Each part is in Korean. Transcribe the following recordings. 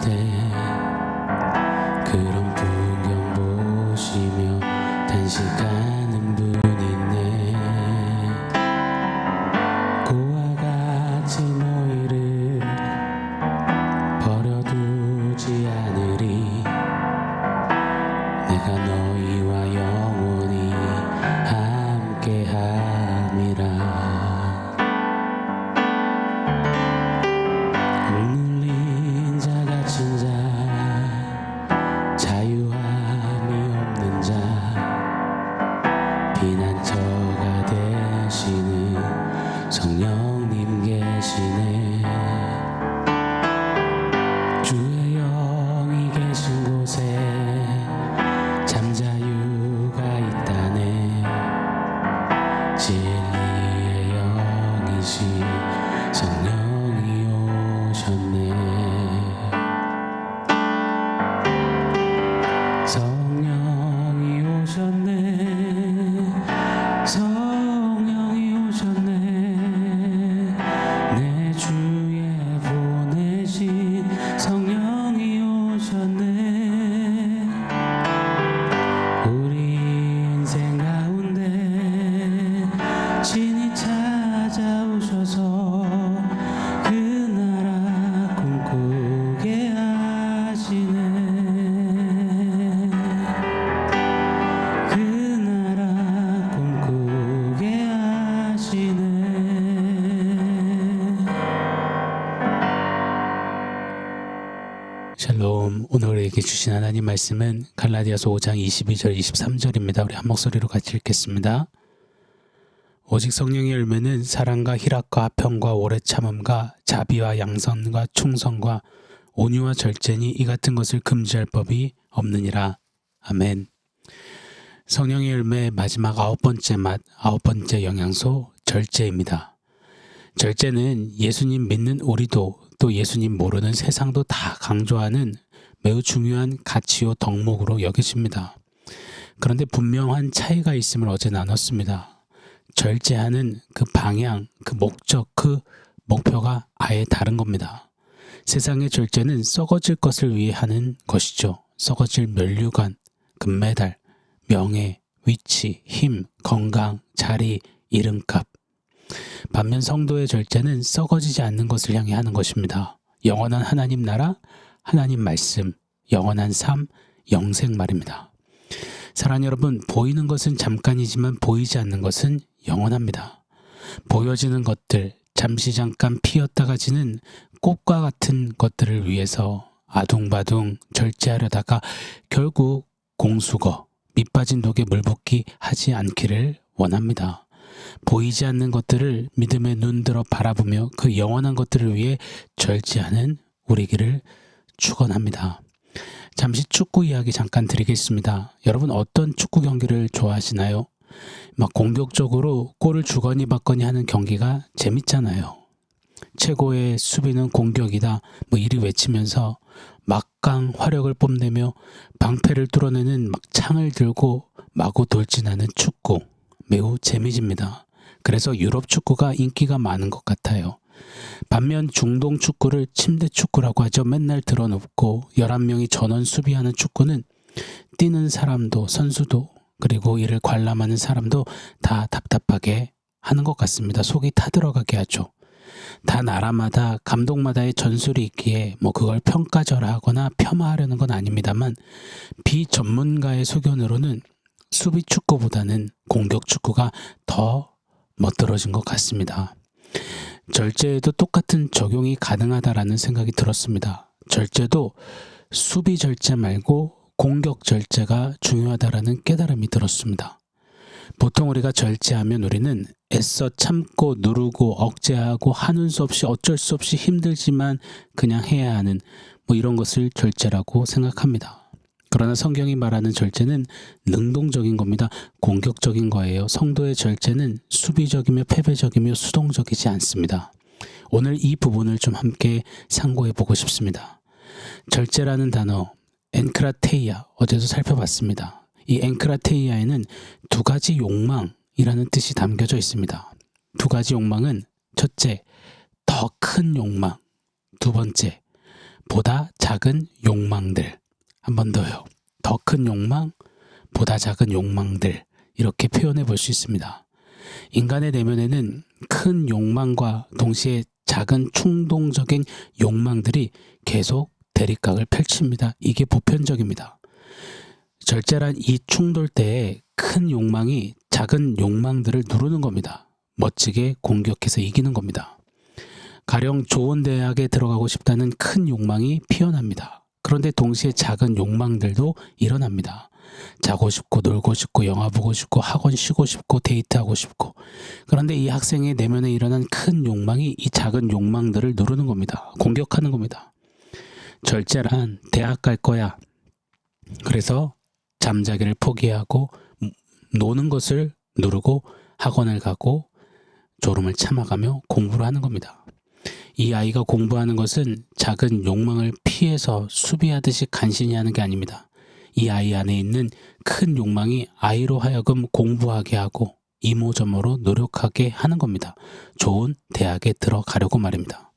때 그런 풍경 보시며 단식하는 분이 있네. 고와 같이 너희를 버려두지 않으리. 내가 너희와 영원히 함께함이라. 억눌린 자 갇힌 자 자유함이 없는 자 피난처가 되시는 성령님 계시네. 주의 영이 계신 곳에 잠자유가 있다네. 진리의 영이신 성령이 오셨네. 성령이 오셨네. 성령이 오셨네. 내 주에 보내신 성령이 오셨네. 우리 인생 가운데 친히 찾아오셔서 그 나라 꿈꾸게 하시네. 그 나라 꿈꾸게 하시네. 샬롬. 오늘 우리에게 주신 하나님 말씀은 갈라디아서 5장 22절 23절입니다. 우리 한 목소리로 같이 읽겠습니다. 오직 성령의 열매는 사랑과 희락과 평과 오래 참음과 자비와 양선과 충성과 온유와 절제니 이 같은 것을 금지할 법이 없느니라. 아멘. 성령의 열매의 마지막 9번째 맛, 9번째 영양소, 절제입니다. 절제는 예수님 믿는 우리도 또 예수님 모르는 세상도 다 강조하는 매우 중요한 가치요 덕목으로 여겨집니다. 그런데 분명한 차이가 있음을 어제 나눴습니다. 절제하는 그 방향, 그 목적, 그 목표가 아예 다른 겁니다. 세상의 절제는 썩어질 것을 위해 하는 것이죠. 썩어질 면류관, 금메달, 명예, 위치, 힘, 건강, 자리, 이름값. 반면 성도의 절제는 썩어지지 않는 것을 향해 하는 것입니다. 영원한 하나님 나라, 하나님 말씀, 영원한 삶, 영생 말입니다. 사랑하는 여러분, 보이는 것은 잠깐이지만 보이지 않는 것은 영원합니다. 보여지는 것들, 잠시 잠깐 피었다가 지는 꽃과 같은 것들을 위해서 아둥바둥 절제하려다가 결국 공수거, 밑 빠진 독에 물 붓기 하지 않기를 원합니다. 보이지 않는 것들을 믿음의 눈 들어 바라보며 그 영원한 것들을 위해 절제하는 우리기를 축원합니다. 잠시 축구 이야기 잠깐 드리겠습니다. 여러분 어떤 축구 경기를 좋아하시나요? 막 공격적으로 골을 주거니 받거니 하는 경기가 재밌잖아요. 최고의 수비는 공격이다 이리 외치면서 막강 화력을 뽐내며 방패를 뚫어내는 막 창을 들고 마구 돌진하는 축구 매우 재미집니다. 그래서 유럽 축구가 인기가 많은 것 같아요. 반면 중동 축구를 침대 축구라고 하죠. 맨날 드러눕고 11명이 전원 수비하는 축구는 뛰는 사람도 선수도 그리고 이를 관람하는 사람도 다 답답하게 하는 것 같습니다. 속이 타들어가게 하죠. 다 나라마다 감독마다의 전술이 있기에 그걸 평가절하하거나 폄하하려는 건 아닙니다만 비전문가의 소견으로는 수비 축구보다는 공격 축구가 더 멋들어진 것 같습니다. 절제에도 똑같은 적용이 가능하다라는 생각이 들었습니다. 절제도 수비 절제 말고 공격 절제가 중요하다라는 깨달음이 들었습니다. 보통 우리가 절제하면 우리는 애써 참고 누르고 억제하고 하는 수 없이 어쩔 수 없이 힘들지만 그냥 해야 하는 이런 것을 절제라고 생각합니다. 그러나 성경이 말하는 절제는 능동적인 겁니다. 공격적인 거예요. 성도의 절제는 수비적이며 패배적이며 수동적이지 않습니다. 오늘 이 부분을 좀 함께 상고해 보고 싶습니다. 절제라는 단어, 엔크라테이아, 어제도 살펴봤습니다. 이 엔크라테이아에는 두 가지 욕망이라는 뜻이 담겨져 있습니다. 두 가지 욕망은 첫째, 더 큰 욕망, 두 번째, 보다 작은 욕망들. 한 번 더요. 더 큰 욕망, 보다 작은 욕망들. 이렇게 표현해 볼 수 있습니다. 인간의 내면에는 큰 욕망과 동시에 작은 충동적인 욕망들이 계속 대립각을 펼칩니다. 이게 보편적입니다. 절제란 이 충돌대에 큰 욕망이 작은 욕망들을 누르는 겁니다. 멋지게 공격해서 이기는 겁니다. 가령 좋은 대학에 들어가고 싶다는 큰 욕망이 피어납니다. 그런데 동시에 작은 욕망들도 일어납니다. 자고 싶고 놀고 싶고 영화 보고 싶고 학원 쉬고 싶고 데이트하고 싶고. 그런데 이 학생의 내면에 일어난 큰 욕망이 이 작은 욕망들을 누르는 겁니다. 공격하는 겁니다. 절제란 대학 갈 거야. 그래서 잠자기를 포기하고 노는 것을 누르고 학원을 가고 졸음을 참아가며 공부를 하는 겁니다. 이 아이가 공부하는 것은 작은 욕망을 피해서 수비하듯이 간신히 하는 게 아닙니다. 이 아이 안에 있는 큰 욕망이 아이로 하여금 공부하게 하고 이모저모로 노력하게 하는 겁니다. 좋은 대학에 들어가려고 말입니다.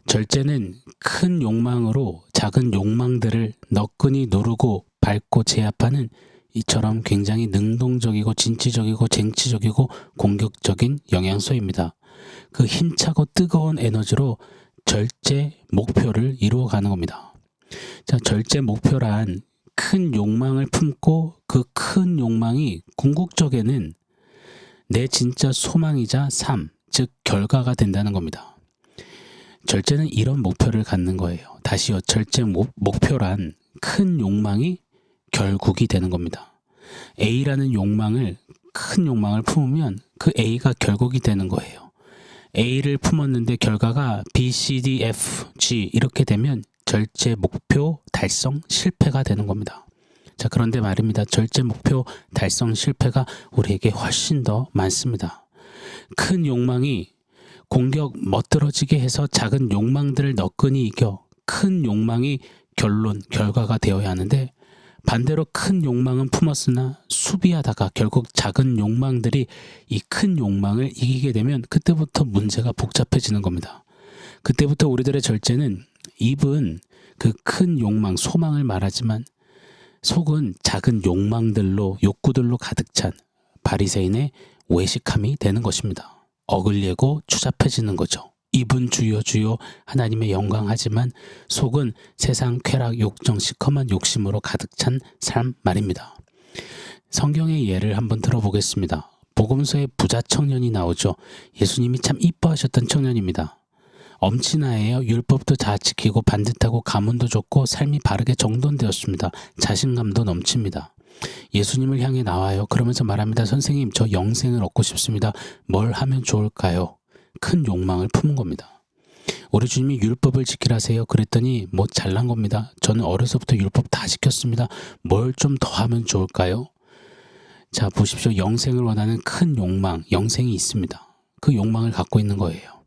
절제는 큰 욕망으로 작은 욕망들을 너끈히 누르고 밟고 제압하는 이처럼 굉장히 능동적이고 진취적이고 쟁취적이고 공격적인 영양소입니다. 그 힘차고 뜨거운 에너지로 절제 목표를 이루어가는 겁니다. 자, 절제 목표란 큰 욕망을 품고 그 큰 욕망이 궁극적에는 내 진짜 소망이자 삶, 즉 결과가 된다는 겁니다. 절제는 이런 목표를 갖는 거예요. 다시요, 절제 목표란 큰 욕망이 결국이 되는 겁니다. A라는 큰 욕망을 품으면 그 A가 결국이 되는 거예요. A를 품었는데 결과가 B, C, D, F, G 이렇게 되면 절제 목표 달성 실패가 되는 겁니다. 자, 그런데 말입니다. 절제 목표 달성 실패가 우리에게 훨씬 더 많습니다. 큰 욕망이 공격 멋들어지게 해서 작은 욕망들을 너끈히 이겨 큰 욕망이 결과가 되어야 하는데, 반대로 큰 욕망은 품었으나 수비하다가 결국 작은 욕망들이 이 큰 욕망을 이기게 되면 그때부터 문제가 복잡해지는 겁니다. 그때부터 우리들의 절제는 입은 그 큰 욕망, 소망을 말하지만 속은 작은 욕망들로, 욕구들로 가득 찬 바리새인의 외식함이 되는 것입니다. 어글리고 추잡해지는 거죠. 입은 주여 주여 하나님의 영광하지만 속은 세상 쾌락 욕정 시커먼 욕심으로 가득 찬 삶 말입니다. 성경의 예를 한번 들어보겠습니다. 복음서에 부자 청년이 나오죠. 예수님이 참 이뻐하셨던 청년입니다. 엄친아예요. 율법도 다 지키고 반듯하고 가문도 좋고 삶이 바르게 정돈되었습니다. 자신감도 넘칩니다. 예수님을 향해 나와요. 그러면서 말합니다. 선생님, 저 영생을 얻고 싶습니다. 뭘 하면 좋을까요? 큰 욕망을 품은 겁니다. 우리 주님이 율법을 지키라세요. 그랬더니 뭐 잘난 겁니다. 저는 어려서부터 율법 다 지켰습니다. 뭘 좀 더 하면 좋을까요? 자, 보십시오. 영생을 원하는 큰 욕망, 영생이 있습니다. 그 욕망을 갖고 있는 거예요.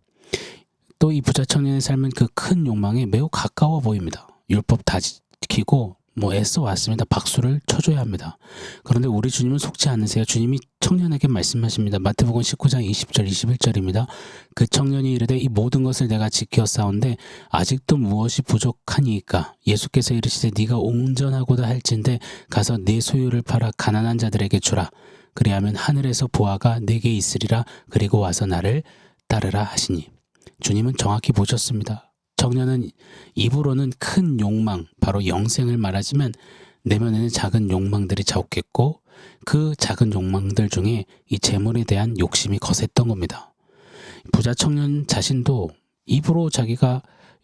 또 이 부자 청년의 삶은 그 큰 욕망에 매우 가까워 보입니다. 율법 다 지키고 애써 왔습니다. 박수를 쳐줘야 합니다. 그런데 우리 주님은 속지 않으세요. 주님이 청년에게 말씀하십니다. 마태복음 19장 20절 21절입니다. 그 청년이 이르되 이 모든 것을 내가 지켰사온데 아직도 무엇이 부족하니까? 예수께서 이르시되 네가 온전하고다 할진대 가서 네 소유를 팔아 가난한 자들에게 주라. 그리하면 하늘에서 보화가 네게 있으리라. 그리고 와서 나를 따르라 하시니. 주님은 정확히 보셨습니다. 청년은 입으로는 큰 욕망, 바로 영생을 말하지만 내면에는 작은 욕망들이 자욱했고 그 작은 욕망들 중에 이 재물에 대한 욕심이 거셌던 겁니다. 부자 청년 자신도 입으로 자기가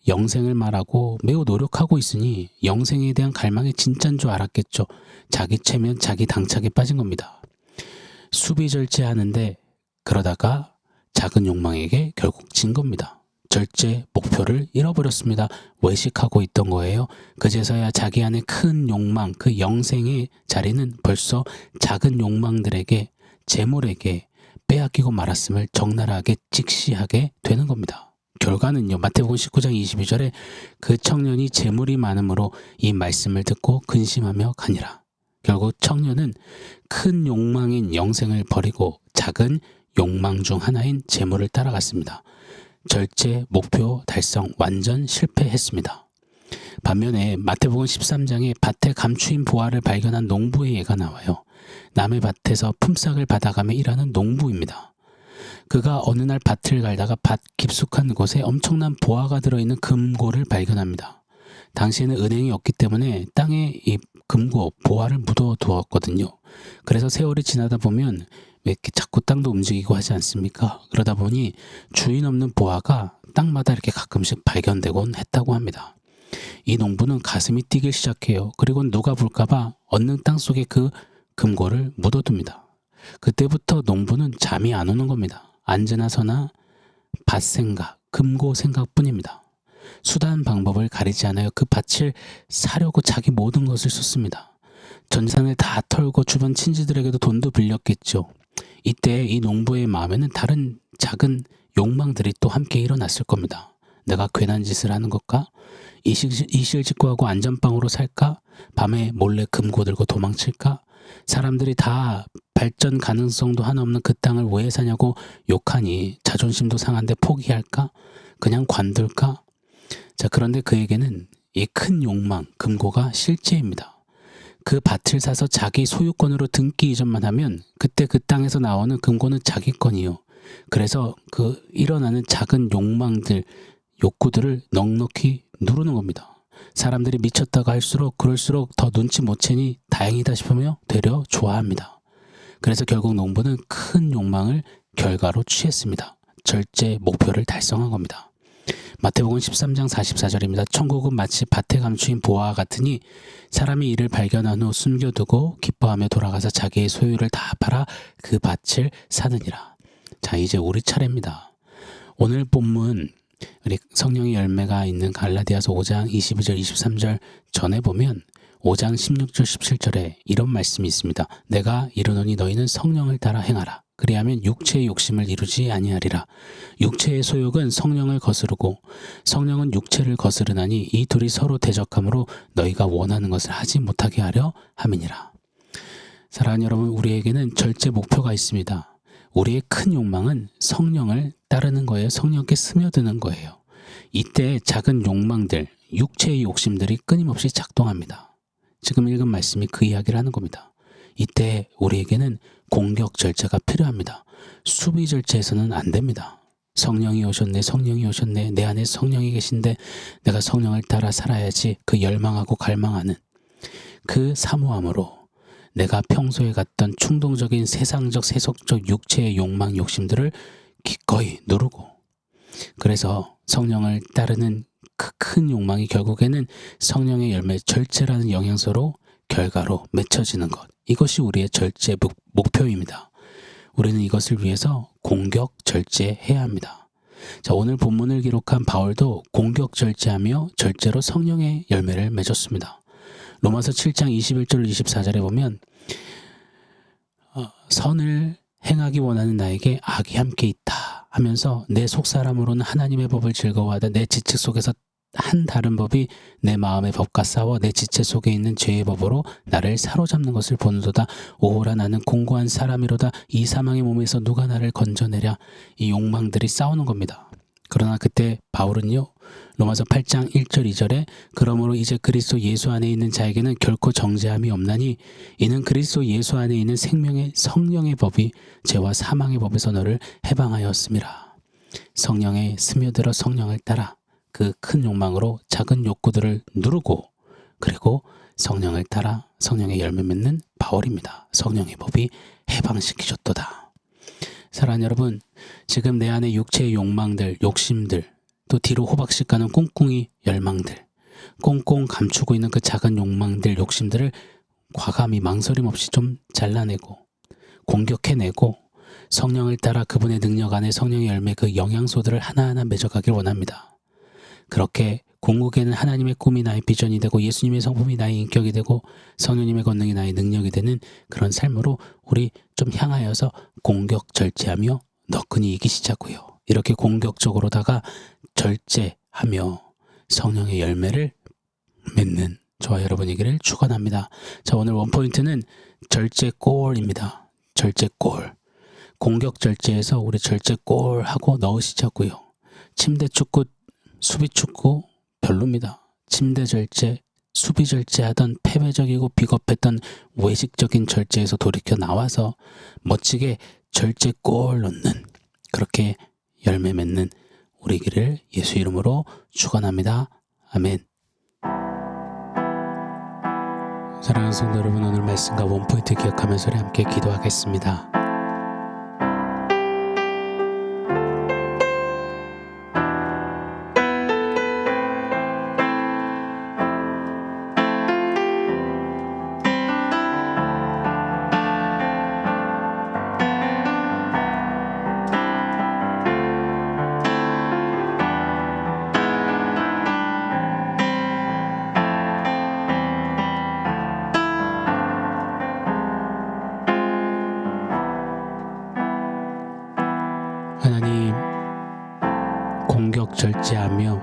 영생을 말하고 매우 노력하고 있으니 영생에 대한 갈망이 진짜인 줄 알았겠죠. 자기 체면 자기 당착에 빠진 겁니다. 수비 절제하는데 그러다가 작은 욕망에게 결국 진 겁니다. 절제 목표를 잃어버렸습니다. 외식하고 있던 거예요. 그제서야 자기 안에 큰 욕망, 그 영생의 자리는 벌써 작은 욕망들에게, 재물에게 빼앗기고 말았음을 적나라하게 직시하게 되는 겁니다. 결과는요, 마태복음 19장 22절에 그 청년이 재물이 많음으로 이 말씀을 듣고 근심하며 가니라. 결국 청년은 큰 욕망인 영생을 버리고 작은 욕망 중 하나인 재물을 따라갔습니다. 절제 목표 달성 완전 실패했습니다. 반면에 마태복음 13장에 밭에 감추인 보화를 발견한 농부의 예가 나와요. 남의 밭에서 품삯을 받아가며 일하는 농부입니다. 그가 어느 날 밭을 갈다가 밭 깊숙한 곳에 엄청난 보화가 들어있는 금고를 발견합니다. 당시에는 은행이 없기 때문에 땅에 이 금고, 보화를 묻어두었거든요. 그래서 세월이 지나다 보면 왜 이렇게 자꾸 땅도 움직이고 하지 않습니까? 그러다 보니 주인 없는 보화가 땅마다 이렇게 가끔씩 발견되곤 했다고 합니다. 이 농부는 가슴이 뛰기 시작해요. 그리고 누가 볼까봐 얻는 땅 속에 그 금고를 묻어둡니다. 그때부터 농부는 잠이 안 오는 겁니다. 앉으나 서나 밭 생각, 금고 생각뿐입니다. 수단 방법을 가리지 않아요. 그 밭을 사려고 자기 모든 것을 쏟습니다. 전재산을 다 털고 주변 친지들에게도 돈도 빌렸겠죠. 이때 이 농부의 마음에는 다른 작은 욕망들이 또 함께 일어났을 겁니다. 내가 괜한 짓을 하는 것까? 이실직고하고 안전빵으로 살까? 밤에 몰래 금고 들고 도망칠까? 사람들이 다 발전 가능성도 하나 없는 그 땅을 왜 사냐고 욕하니 자존심도 상한데 포기할까? 그냥 관둘까? 자, 그런데 그에게는 이 큰 욕망, 금고가 실제입니다. 그 밭을 사서 자기 소유권으로 등기 이전만 하면 그때 그 땅에서 나오는 금고는 자기 건이요. 그래서 그 일어나는 작은 욕망들, 욕구들을 넉넉히 누르는 겁니다. 사람들이 미쳤다고 할수록 그럴수록 더 눈치 못 채니 다행이다 싶으며 되려 좋아합니다. 그래서 결국 농부는 큰 욕망을 결과로 취했습니다. 절제 목표를 달성한 겁니다. 마태복음 13장 44절입니다. 천국은 마치 밭에 감추인 보화와 같으니 사람이 이를 발견한 후 숨겨두고 기뻐하며 돌아가서 자기의 소유를 다 팔아 그 밭을 사느니라. 자, 이제 우리 차례입니다. 오늘 본문 우리 성령의 열매가 있는 갈라디아서 5장 22절 23절 전에 보면 5장 16절 17절에 이런 말씀이 있습니다. 내가 이르노니 너희는 성령을 따라 행하라. 그리하면 육체의 욕심을 이루지 아니하리라. 육체의 소욕은 성령을 거스르고 성령은 육체를 거스르나니 이 둘이 서로 대적하므로 너희가 원하는 것을 하지 못하게 하려 함이니라. 사랑하는 여러분, 우리에게는 절제 목표가 있습니다. 우리의 큰 욕망은 성령을 따르는 거예요. 성령께 스며드는 거예요. 이때 작은 욕망들, 육체의 욕심들이 끊임없이 작동합니다. 지금 읽은 말씀이 그 이야기를 하는 겁니다. 이때 우리에게는 공격 절제가 필요합니다. 수비 절제에서는 안 됩니다. 성령이 오셨네, 성령이 오셨네, 내 안에 성령이 계신데 내가 성령을 따라 살아야지, 그 열망하고 갈망하는 그 사모함으로 내가 평소에 갔던 충동적인 세상적 세속적 육체의 욕망 욕심들을 기꺼이 누르고, 그래서 성령을 따르는 그 큰 욕망이 결국에는 성령의 열매 절제라는 영양소로 결과로 맺혀지는 것, 이것이 우리의 절제 목표입니다. 우리는 이것을 위해서 공격 절제해야 합니다. 자, 오늘 본문을 기록한 바울도 공격 절제하며 절제로 성령의 열매를 맺었습니다. 로마서 7장 21절 24절에 보면 선을 행하기 원하는 나에게 악이 함께 있다 하면서 내 속사람으로는 하나님의 법을 즐거워하다 내 지체 속에서 한 다른 법이 내 마음의 법과 싸워 내 지체 속에 있는 죄의 법으로 나를 사로잡는 것을 보는도다. 오호라, 나는 공고한 사람이로다. 이 사망의 몸에서 누가 나를 건져내랴. 이 욕망들이 싸우는 겁니다. 그러나 그때 바울은요, 로마서 8장 1절 2절에 그러므로 이제 그리스도 예수 안에 있는 자에게는 결코 정죄함이 없나니 이는 그리스도 예수 안에 있는 생명의 성령의 법이 죄와 사망의 법에서 너를 해방하였음이라. 성령에 스며들어 성령을 따라 그 큰 욕망으로 작은 욕구들을 누르고, 그리고 성령을 따라 성령의 열매 맺는 바울입니다. 성령의 법이 해방시키셨도다. 사랑하는 여러분, 지금 내 안에 육체의 욕망들, 욕심들, 또 뒤로 호박씩 가는 꿍꿍이 열망들, 꽁꽁 감추고 있는 그 작은 욕망들, 욕심들을 과감히 망설임 없이 좀 잘라내고 공격해내고 성령을 따라 그분의 능력 안에 성령의 열매 그 영양소들을 하나하나 맺어가길 원합니다. 그렇게 궁극에는 하나님의 꿈이 나의 비전이 되고 예수님의 성품이 나의 인격이 되고 성령님의 권능이 나의 능력이 되는 그런 삶으로 우리 좀 향하여서 공격 절제하며 너끈히 이기시자고요. 이렇게 공격적으로다가 절제하며 성령의 열매를 맺는 저와 여러분에게를 축원합니다. 자, 오늘 원포인트는 절제골입니다. 절제골. 공격 절제에서 우리 절제골 하고 넣으시자고요. 침대 축구, 수비 축구 별로입니다. 침대 절제, 수비 절제하던 패배적이고 비겁했던 외식적인 절제에서 돌이켜 나와서 멋지게 절제골 넣는, 그렇게 열매 맺는 우리기를 예수 이름으로 축원합니다. 아멘. 사랑하는 성도 여러분, 오늘 말씀과 원포인트 기억하면서 우리 함께 기도하겠습니다. 하나님, 공격 절제하며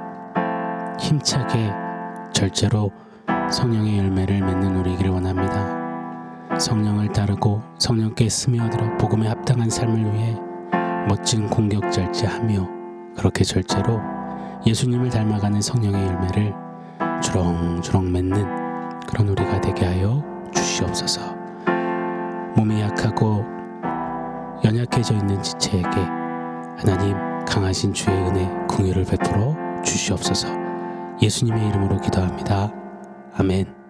힘차게 절제로 성령의 열매를 맺는 우리이기를 원합니다. 성령을 따르고 성령께 스며들어 복음에 합당한 삶을 위해 멋진 공격 절제하며 그렇게 절제로 예수님을 닮아가는 성령의 열매를 주렁주렁 맺는 그런 우리가 되게 하여 주시옵소서. 몸이 약하고 연약해져 있는 지체에게 하나님 강하신 주의 은혜 긍휼을 베풀어 주시옵소서. 예수님의 이름으로 기도합니다. 아멘.